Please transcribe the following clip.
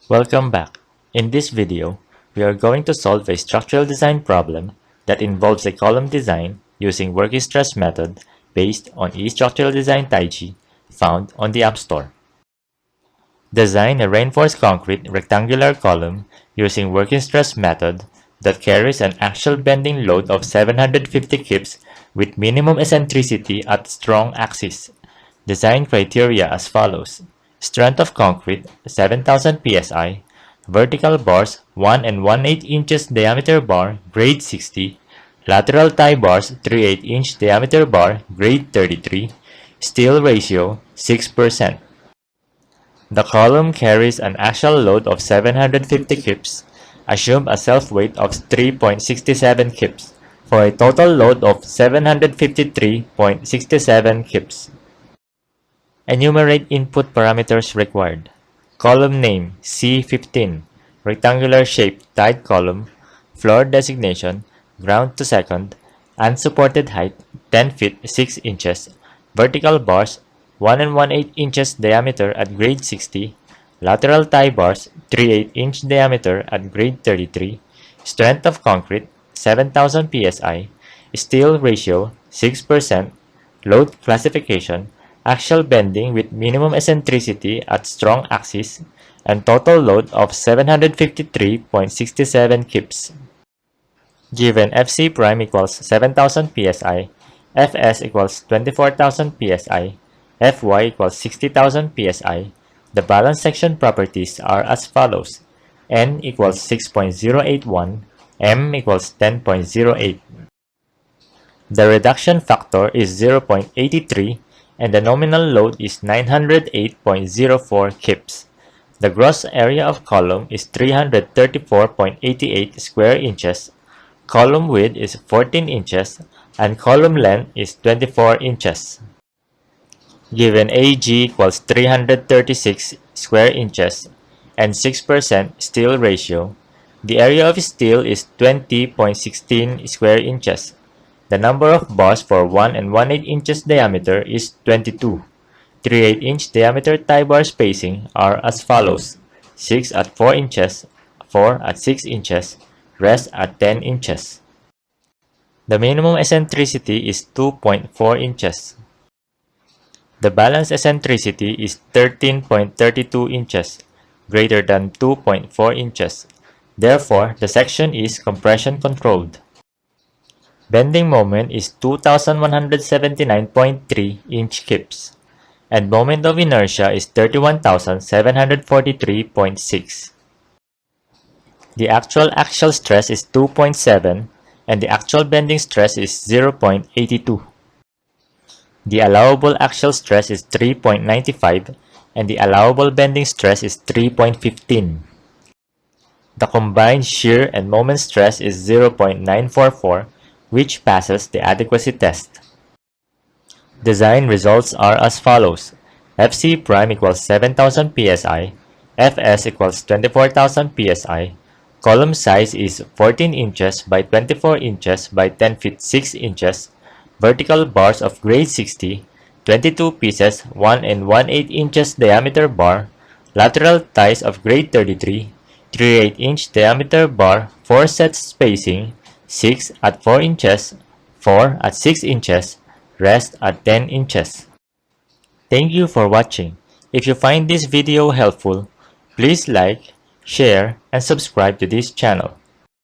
Welcome back. In this video, we are going to solve a structural design problem that involves a column design using working stress method based on eStructural Design Taiji found on the App Store. Design a reinforced concrete rectangular column using working stress method that carries an axial bending load of 750 kips with minimum eccentricity at strong axis. Design criteria as follows: strength of concrete 7000 psi, vertical bars 1 and 1/8 inches diameter bar grade 60, lateral tie bars 3/8 inch diameter bar grade 33, steel ratio 6%. The column carries an axial load of 750 kips. Assume a self-weight of 3.67 kips for a total load of 753.67 kips. Enumerate input parameters required. Column name C15, rectangular shape tied column, floor designation, ground to second, unsupported height 10 feet 6 inches, vertical bars 1 and 1/8 inches diameter at grade 60, lateral tie bars 3/8 inch diameter at grade 33, strength of concrete 7000 psi, steel ratio 6%, load classification, axial bending with minimum eccentricity at strong axis, and total load of 753.67 kips. Given Fc prime equals 7000 psi, Fs equals 24,000 psi, Fy equals 60,000 psi, the balance section properties are as follows: N equals 6.081, M equals 10.08. The reduction factor is 0.83 and the nominal load is 908.04 kips. The gross area of column is 334.88 square inches, column width is 14 inches, and column length is 24 inches. Given AG equals 336 square inches and 6% steel ratio, the area of steel is 20.16 square inches. The number of bars for 1 and 1/8 inches diameter is 22. 3/8 inch diameter tie bar spacing are as follows: 6 at 4 inches, 4 at 6 inches, rest at 10 inches. The minimum eccentricity is 2.4 inches. The balance eccentricity is 13.32 inches, greater than 2.4 inches. Therefore, the section is compression controlled. Bending moment is 2179.3 inch kips, and moment of inertia is 31,743.6. The actual axial stress is 2.7 and the actual bending stress is 0.82. The allowable axial stress is 3.95 and the allowable bending stress is 3.15. The combined shear and moment stress is 0.944, which passes the adequacy test. Design results are as follows: Fc prime equals 7000 psi, Fs equals 24,000 psi, column size is 14 inches by 24 inches by 10 feet 6 inches, vertical bars of grade 60, 22 pieces 1 and 1/8 inches diameter bar, lateral ties of grade 33, 3/8 inch diameter bar, 4 sets spacing, 6 at 4 inches, 4 at 6 inches, rest at 10 inches. Thank you for watching. If you find this video helpful, please like, share, and subscribe to this channel.